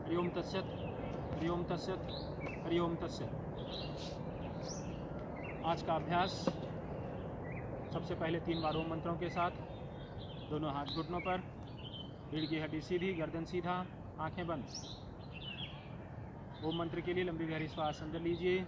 हरि ओम तत्सत, हरि ओम तत्सत, हरि ओम तत्सत। आज का अभ्यास सबसे पहले 3 बार ओम मंत्रों के साथ, दोनों हाथ घुटनों पर, रीढ़ की हड्डी सीधी, गर्दन सीधा, आंखें बंद। ओम मंत्र के लिए लंबी गहरी श्वास अंदर लीजिए।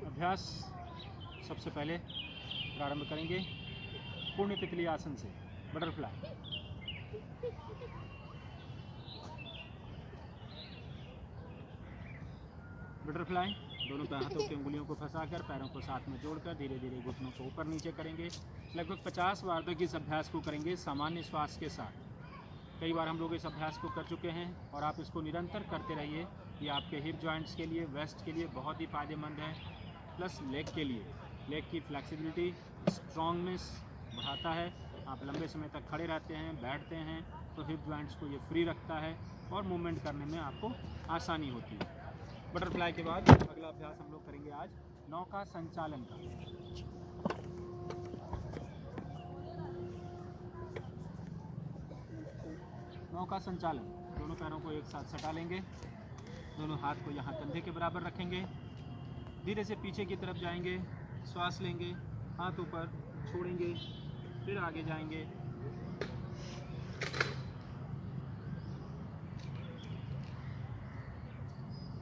अभ्यास सबसे पहले प्रारंभ करेंगे पूर्ण तितली आसन से, बटरफ्लाई। बटरफ्लाई दोनों हाथों की उंगलियों को फंसाकर पैरों को साथ में जोड़कर धीरे धीरे घुटनों को ऊपर नीचे करेंगे। लगभग 50 बार तक इस अभ्यास को करेंगे सामान्य श्वास के साथ। कई बार हम लोग इस अभ्यास को कर चुके हैं और आप इसको निरंतर करते रहिए। ये आपके हिप जॉइंट्स के लिए, वेस्ट के लिए बहुत ही फ़ायदेमंद है, प्लस लेग के लिए। लेग की फ्लेक्सिबिलिटी, स्ट्रॉन्गनेस बढ़ाता है। आप लंबे समय तक खड़े रहते हैं, बैठते हैं तो हिप जॉइंट्स को ये फ्री रखता है और मूवमेंट करने में आपको आसानी होती है। बटरफ्लाई के बाद अगला अभ्यास हम लोग करेंगे आज नौका संचालन का। नौका संचालन, दोनों पैरों को एक साथ सटा लेंगे, दोनों हाथ को यहाँ कंधे के बराबर रखेंगे, धीरे से पीछे की तरफ जाएंगे, श्वास लेंगे, हाथ ऊपर छोड़ेंगे, फिर आगे जाएंगे।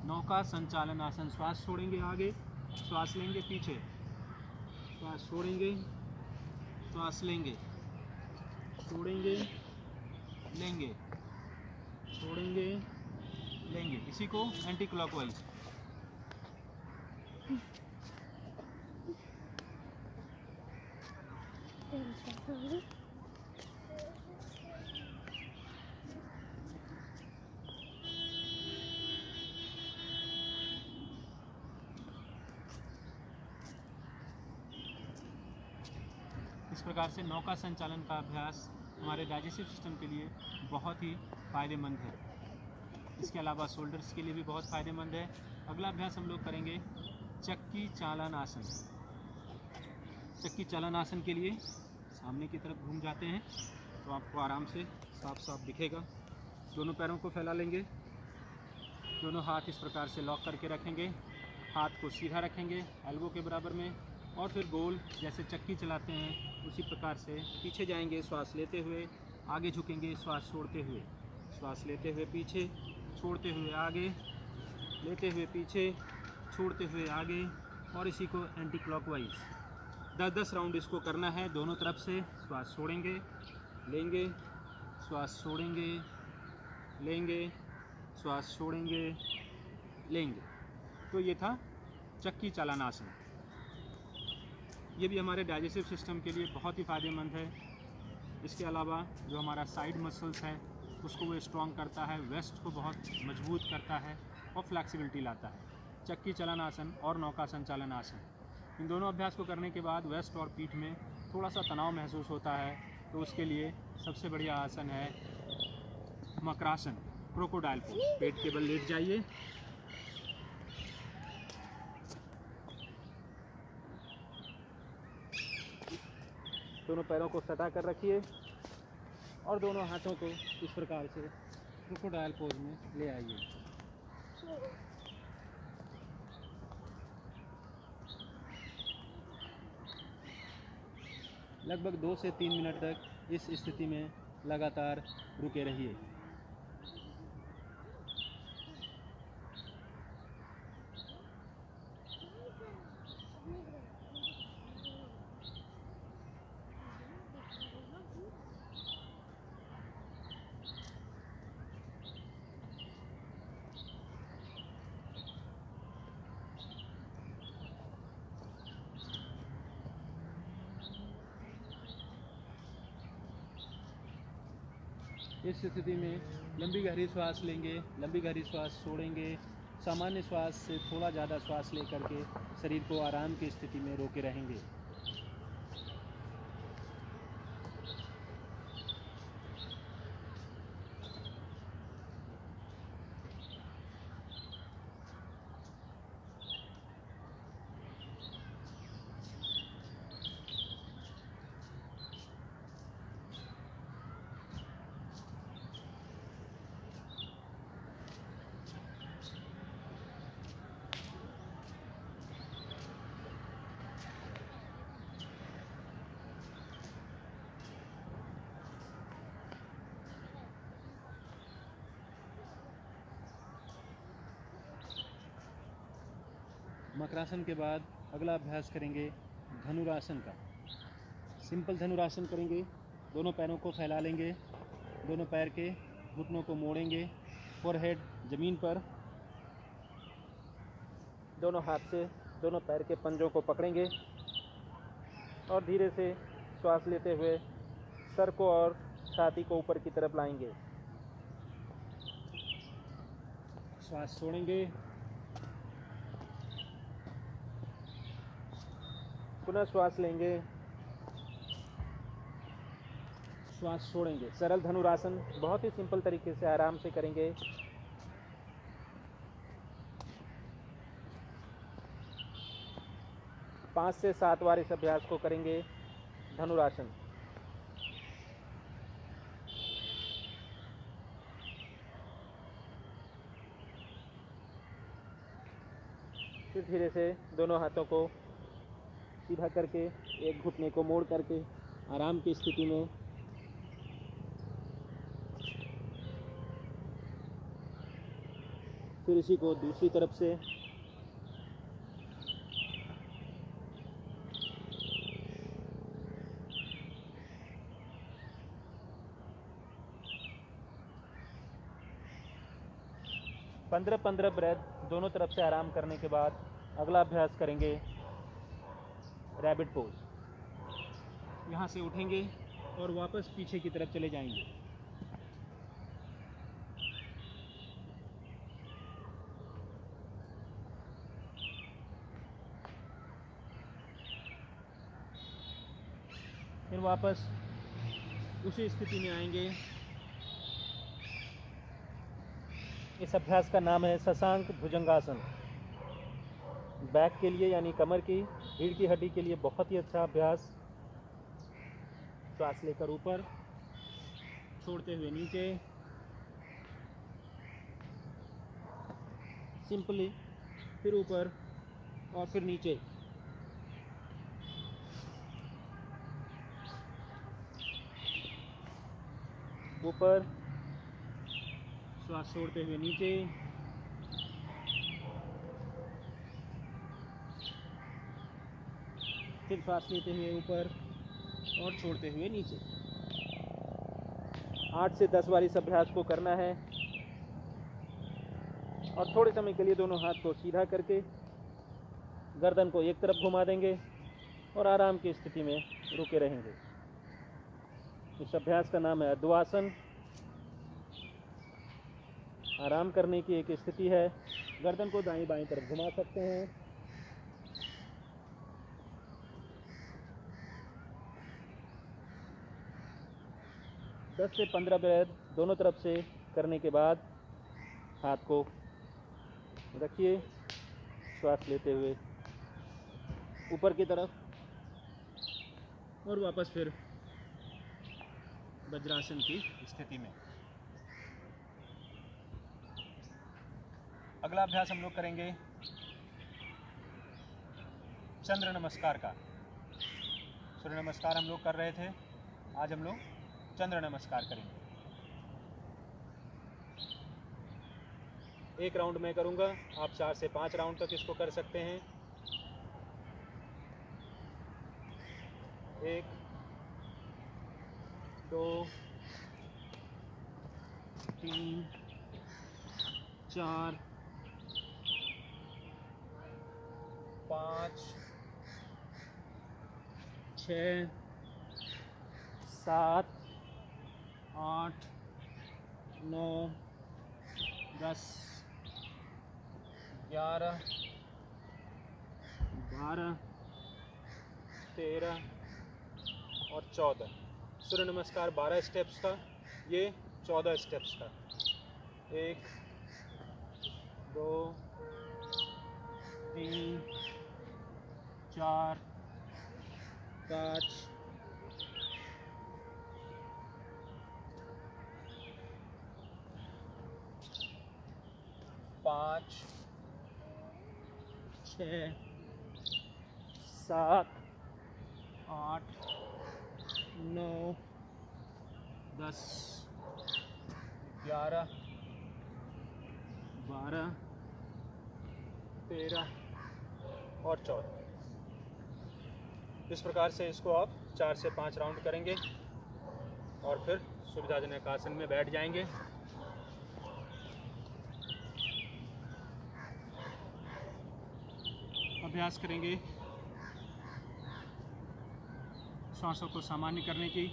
नौका संचालन आसन। श्वास छोड़ेंगे आगे, श्वास लेंगे पीछे, श्वास छोड़ेंगे, श्वास लेंगे, छोड़ेंगे, लेंगे, छोड़ेंगे, लेंगे। इसी को एंटी क्लॉकवाइज। इस प्रकार से नौका संचालन का अभ्यास हमारे डाइजेस्टिव सिस्टम के लिए बहुत ही फ़ायदेमंद है। इसके अलावा शोल्डर्स के लिए भी बहुत फ़ायदेमंद है। अगला अभ्यास हम लोग करेंगे चक्की चालन आसन। चक्की चालन आसन के लिए सामने की तरफ घूम जाते हैं तो आपको आराम से साफ साफ दिखेगा। दोनों पैरों को फैला लेंगे, दोनों हाथ इस प्रकार से लॉक करके रखेंगे, हाथ को सीधा रखेंगे एल्बो के बराबर में, और फिर गोल जैसे चक्की चलाते हैं उसी प्रकार से पीछे जाएंगे। श्वास लेते हुए आगे झुकेंगे, श्वास छोड़ते हुए, श्वास लेते हुए पीछे, छोड़ते हुए आगे, लेते हुए पीछे, छोड़ते हुए आगे, और इसी को एंटी क्लॉकवाइज 10-10 राउंड इसको करना है दोनों तरफ से। श्वास छोड़ेंगे, लेंगे, श्वास छोड़ेंगे, लेंगे, श्वास छोड़ेंगे, लेंगे। तो ये था चक्की चालन आसन। ये भी हमारे डाइजेस्टिव सिस्टम के लिए बहुत ही फ़ायदेमंद है। इसके अलावा जो हमारा साइड मसल्स है उसको वो स्ट्रॉन्ग करता है, वेस्ट को बहुत मजबूत करता है और फ्लैक्सिबिलिटी लाता है। चक्की चालन आसन और नौका संचालन आसन, इन दोनों अभ्यास को करने के बाद वेस्ट और पीठ में थोड़ा सा तनाव महसूस होता है, तो उसके लिए सबसे बढ़िया आसन है मकरासन, क्रोकोडाइल पोज। पेट के बल लेट जाइए, दोनों पैरों को सटा कर रखिए और दोनों हाथों को इस प्रकार से क्रोकोडाइल पोज में ले आइए। लगभग 2 से 3 मिनट तक इस स्थिति में लगातार रुके रहिए। इस स्थिति में लंबी गहरी श्वास लेंगे, लंबी गहरी श्वास छोड़ेंगे। सामान्य श्वास से थोड़ा ज़्यादा श्वास लेकर के शरीर को आराम की स्थिति में रोके रहेंगे। मकरासन के बाद अगला अभ्यास करेंगे धनुरासन का। सिंपल धनुरासन करेंगे। दोनों पैरों को फैला लेंगे, दोनों पैर के घुटनों को मोड़ेंगे, फोरहेड ज़मीन पर, दोनों हाथ से दोनों पैर के पंजों को पकड़ेंगे और धीरे से श्वास लेते हुए सर को और छाती को ऊपर की तरफ लाएंगे। श्वास छोड़ेंगे, पुनः श्वास लेंगे, श्वास छोड़ेंगे। सरल धनुरासन बहुत ही सिंपल तरीके से आराम से करेंगे। पाँच से 7 बार इस अभ्यास को करेंगे धनुरासन। फिर धीरे से दोनों हाथों को सीधा करके एक घुटने को मोड़ करके आराम की स्थिति में फिर इसी को दूसरी तरफ से पंद्रह ब्रेथ दोनों तरफ से आराम करने के बाद अगला अभ्यास करेंगे रैबिट पोज। यहाँ से उठेंगे और वापस पीछे की तरफ चले जाएंगे। फिर वापस उसी स्थिति में आएंगे। इस अभ्यास का नाम है शशांक भुजंगासन। बैक के लिए यानी कमर की रीढ़ की हड्डी के लिए बहुत ही अच्छा अभ्यास। श्वास लेकर ऊपर, छोड़ते हुए नीचे, सिंपली, फिर ऊपर और फिर नीचे। ऊपर, श्वास छोड़ते हुए नीचे, फिर श्वास लेते हुए ऊपर और छोड़ते हुए नीचे। 8 से 10 बार इस अभ्यास को करना है और थोड़े समय के लिए दोनों हाथ को सीधा करके गर्दन को एक तरफ घुमा देंगे और आराम की स्थिति में रुके रहेंगे। इस अभ्यास का नाम है अद्वासन। आराम करने की एक स्थिति है। गर्दन को दाईं बाईं तरफ घुमा सकते हैं। दस से 15 ब्रेथ दोनों तरफ से करने के बाद हाथ को रखिए, श्वास लेते हुए ऊपर की तरफ और वापस फिर वज्रासन की स्थिति में। अगला अभ्यास हम लोग करेंगे चंद्र नमस्कार का। सूर्य नमस्कार हम लोग कर रहे थे, आज हम लोग चंद्र नमस्कार करेंगे। एक राउंड मैं करूंगा, आप 4 से 5 राउंड तक इसको कर सकते हैं। 1 2 3 4 5 6 7 8 9 10 11 12 13 और 14। सूर्य नमस्कार 12 स्टेप्स का, ये 14 स्टेप्स का। 1 2 3 4 5 5 6 7 8 9 10 11 12 13 और 14। इस प्रकार से इसको आप 4 से 5 राउंड करेंगे और फिर सुविधाजनक आसन में बैठ जाएंगे। अभ्यास करेंगे श्वासों को सामान्य करने की,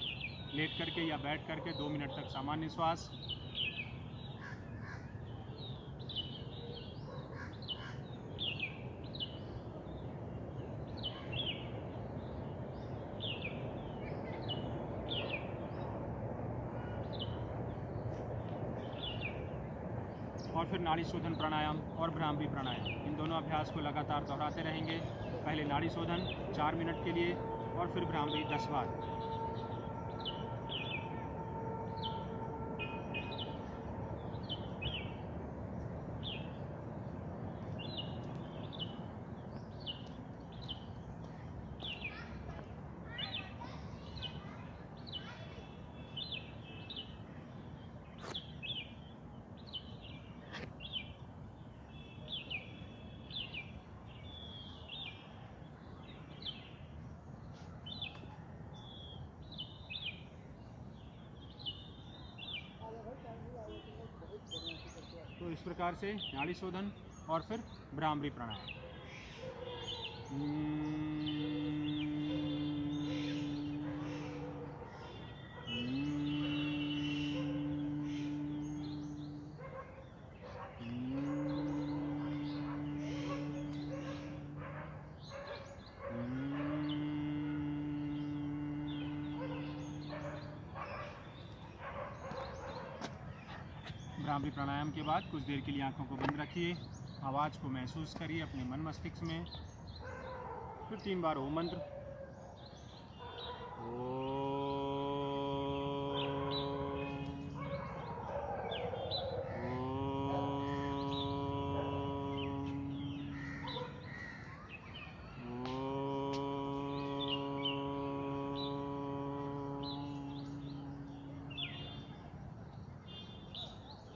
लेट करके या बैठ करके 2 मिनट तक सामान्य श्वास। और फिर नाड़ी शोधन प्राणायाम और भ्रामरी प्राणायाम, इन दोनों अभ्यास को लगातार दोहराते रहेंगे। पहले नाड़ी शोधन 4 मिनट के लिए और फिर भ्रामरी 10 बार। तो इस प्रकार से नाड़ी शोधन और फिर भ्रामरी प्राणायाम। भ्रामरी प्राणायाम के बाद कुछ देर के लिए आंखों को बंद रखिए, आवाज़ को महसूस करिए अपने मन मस्तिष्क में। फिर 3 बार ओम मंत्र,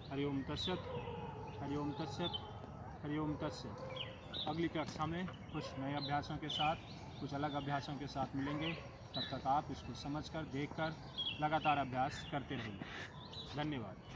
हरि ओम तत्सत, हरि ओम तत्सत, हरि ओम तत्सत। अगली कक्षा में कुछ नए अभ्यासों के साथ, कुछ अलग अभ्यासों के साथ मिलेंगे। तब तक आप इसको समझकर, देखकर लगातार अभ्यास करते रहिए। धन्यवाद।